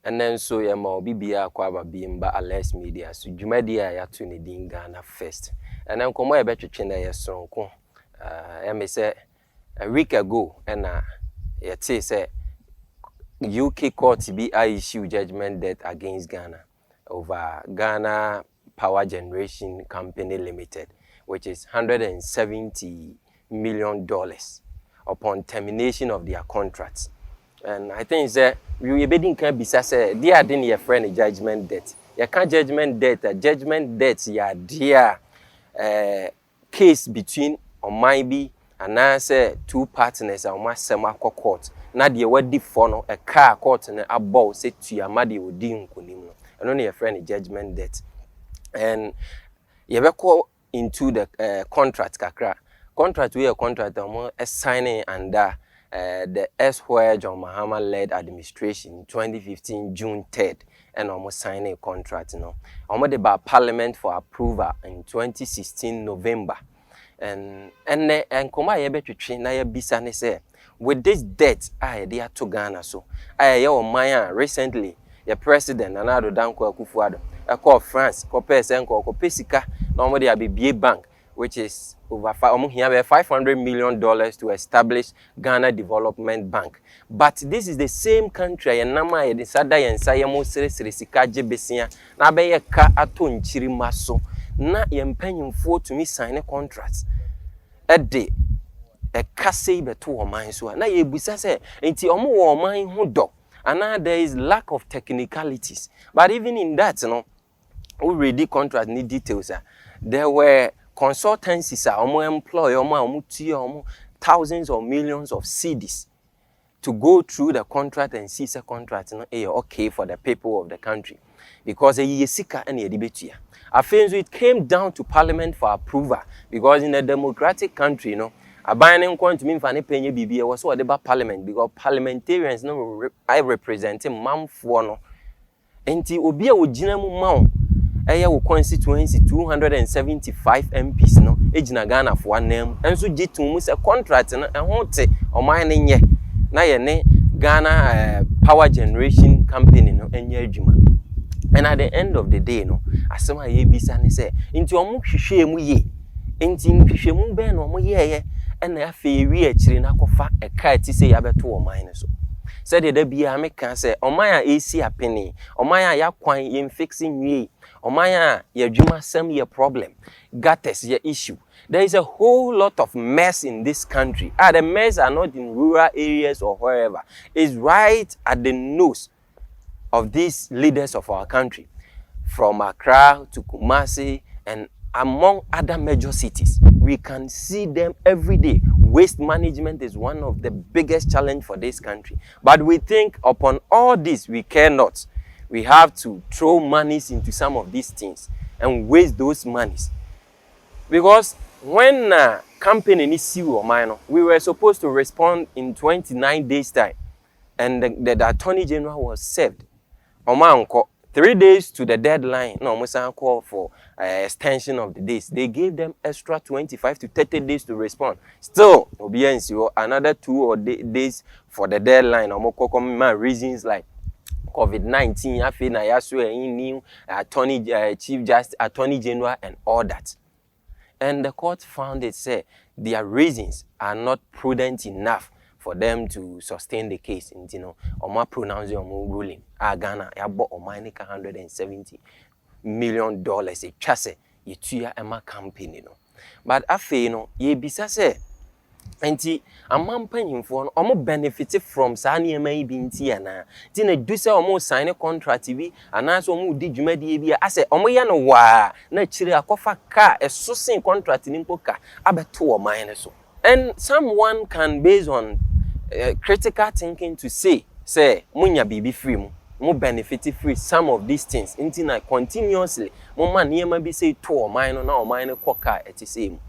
and then so ya ma obi bia kwa ba bimba Alex Media so dwumadi a ya to ne din Ghana first and then komo ya betwetwe na ye sonko me say a week ago and ya say UK court be issue judgment debt against Ghana over Ghana Power Generation Company Limited, which is $170 million upon termination of their contracts. And I think that we can be say they are doing your friend judgment debt. You can't judgment debt ya dear case between Omaibi and I say two partners and one semi court. Now the word for a car court and a ball said to your mother would deem kunimo. And only a friend judgment debt. And you call into the contract kakra. Contract we a contract signing under the S. John Mahama led administration 2015 June 3rd and almost signing a contract, almost about Parliament for approval in 2016 November. And come I able to train na bisane say with this debt they are to Ghana so your Maya recently your president Nana Danko Akufo-Addo call France call person call pesika normally be bank which is over $500 million to establish Ghana Development Bank. But this is the same country and nama e sada yensa yemo sere sika jebesia na be ye ka ato nchiri maso na yempanyimfo to me sign contracts ede e kase beto o man so na ye busa se enti omo wo man hu do and there is lack of technicalities, but even in that we read the contract need details there were consultancies employ thousands or millions of CDs to go through the contract and see the contract okay for the people of the country because it came down to Parliament for approval because in a democratic country a binding point mean for any penny BB was what about Parliament because parliamentarians I represent man for enti obi a wogina mu ma wo constituency 275 MPs ejina Ghana for anam enso gitum mu se contract hote o man ne nye na ye ne Ghana Power Generation Company enye adwuma. And at the end of the day asema ye bisa ne se enti omo hwehwe mu ye enti hwehwe mu be no omo ye na afi wi akiri na kofa e ka ti se ya beto o man ne so said the bia me can say omaya AC apeni omaya ya kwan ye fixing we omaya ya dwuma sam ye problem gutters ye issue. There is a whole lot of mess in this country. The mess are not in rural areas or wherever. It's right at the nose of these leaders of our country, from Accra to Kumasi and among other major cities. We can see them every day. Waste management is one of the biggest challenge for this country. But we think upon all this, we care not. We have to throw monies into some of these things and waste those monies. Because when company needs sue or minor, we were supposed to respond in 29 days time. And the Attorney General was served. 3 days to the deadline. No, Musa call for extension of the days. They gave them extra 25 to 30 days to respond. Still, another 2 days for the deadline. Reasons like COVID-19, Chief Justice, Attorney General, and all that. And the court found it said their reasons are not prudent enough for them to sustain the case. Oma pronounce your ruling. Ghana, ya bought Omanika $170 million. A chase, ye tuya ema company But afe ye bisa se. Enti amam panyimfo omo benefit from sani ema binti ana. Ti na du se omo sign a contract bi anaso omo di dwumadi bi ase omo ya no wa na chire akofa ka esosin contract ni mpoka abeto o man so. And someone can base on critical thinking to say munya bibi free mu benefit free some of these things until continuously mo man niema bi say to o man no na o man no koka etisem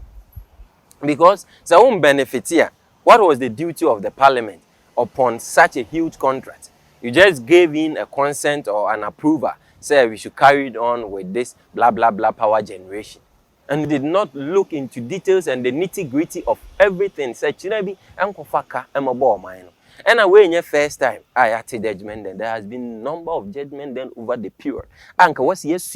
because the own benefit here. What was the duty of the Parliament upon such a huge contract? You just gave in a consent or an approval, say we should carry it on with this blah blah blah power generation. And did not look into details and the nitty-gritty of everything. Say, Chinabi, Ankofaka, Emabo, Mine. And away in your first time, I had judgment, then there has been number of judgment then over the period. Anka was yes,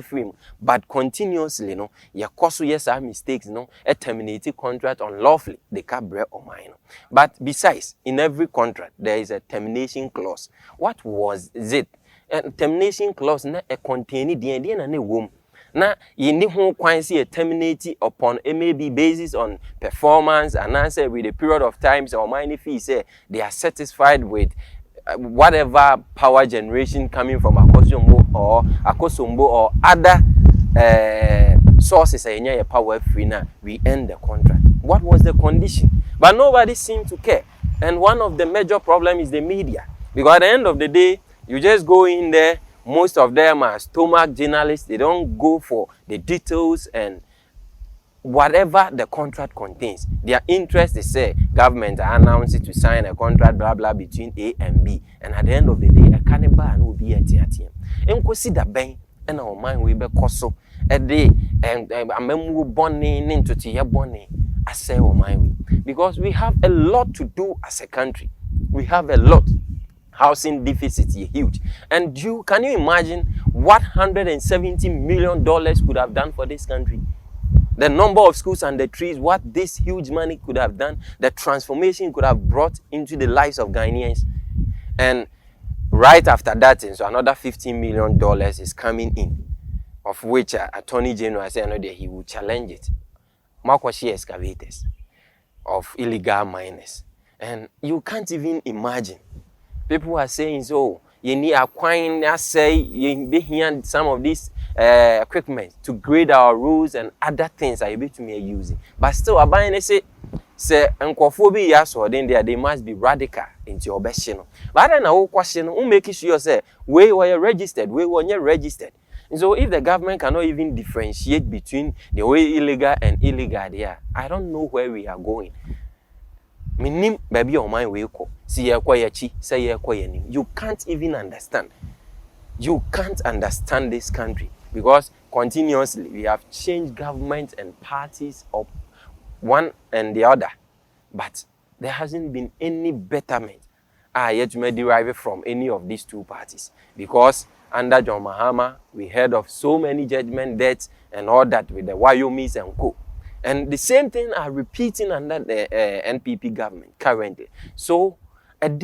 frame, but continuously, no, your cost yes are mistakes, no, a terminated contract unlawfully, the cabre or mine. But besides, in every contract, there is a termination clause. What was it? A termination clause, not a containing the Indian and a womb. Now, you need who quincy a terminate upon a maybe basis on performance and answer with a period of times or money fee say they are satisfied with whatever power generation coming from Akosombo or other sources and power free now we end the contract. What was the condition? But nobody seemed to care. And one of the major problems is the media. Because at the end of the day, you just go in there. Most of them are stomach journalists. They don't go for the details and whatever the contract contains. Their interest is say government announced to sign a contract blah blah between A and B. And at the end of the day, a cannibal will be at TATM. And consider bang and our mind will be coso a day and a memo bonnie into tia bonnie. I say oh my way. Because we have a lot to do as a country. We have a lot. Housing deficit is huge. And can you imagine what $170 million could have done for this country? The number of schools and the trees, what this huge money could have done, the transformation could have brought into the lives of Ghanaians. And right after that, so another $15 million is coming in, of which Attorney General said no, he will challenge it. Makwashi excavators of illegal miners. And you can't even imagine. People are saying, so you need acquiring, I say, you be here some of these equipment to grade our rules and other things are able to be using. But still, I buy say, uncophobia, yes, or then they must be radical into your best channel. But then a question, who make sure say, where were you registered, where were you registered? And so if the government cannot even differentiate between the way illegal and illegal there, I don't know where we are going. Minim baby on my way ko see ya kwa yachi say ya kwa yanim. You can't even understand. You can't understand this country because continuously we have changed government and parties of one and the other, but there hasn't been any betterment yet to derive from any of these two parties because under John Mahama we heard of so many judgment deaths and all that with the Wyomis and co. And the same thing are repeating under the NPP government currently. So, can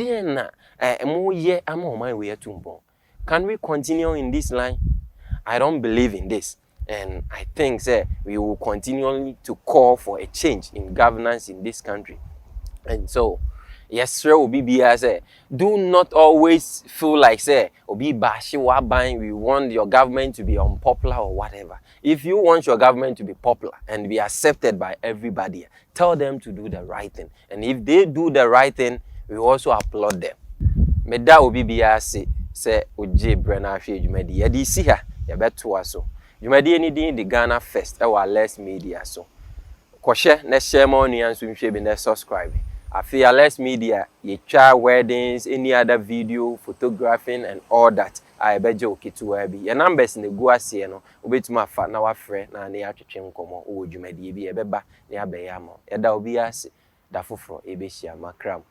we continue in this line? I don't believe in this. And I think we will continue to call for a change in governance in this country. And so, yes, sir, do not always feel like, we want your government to be unpopular or whatever. If you want your government to be popular and be accepted by everybody, tell them to do the right thing. And if they do the right thing, we also applaud them. Meda obi biya say oje brana hwe dwumadi. Ya di si ha, ya beto aso. Dwumadi eni din di Ghana First our Less Media so. Kwhye na share more nuance nhwe bi na subscribe. Afia Less Media, ye child weddings, any other video, photographing and all that. I bet you okay to be. Your numbers in the Guasi, no, obetuma fa na wa frɛ na ne atwetwe nkomo o dwumadi bi ebeba ne abeyamo. Eda obi ase da foforo ebehia makram.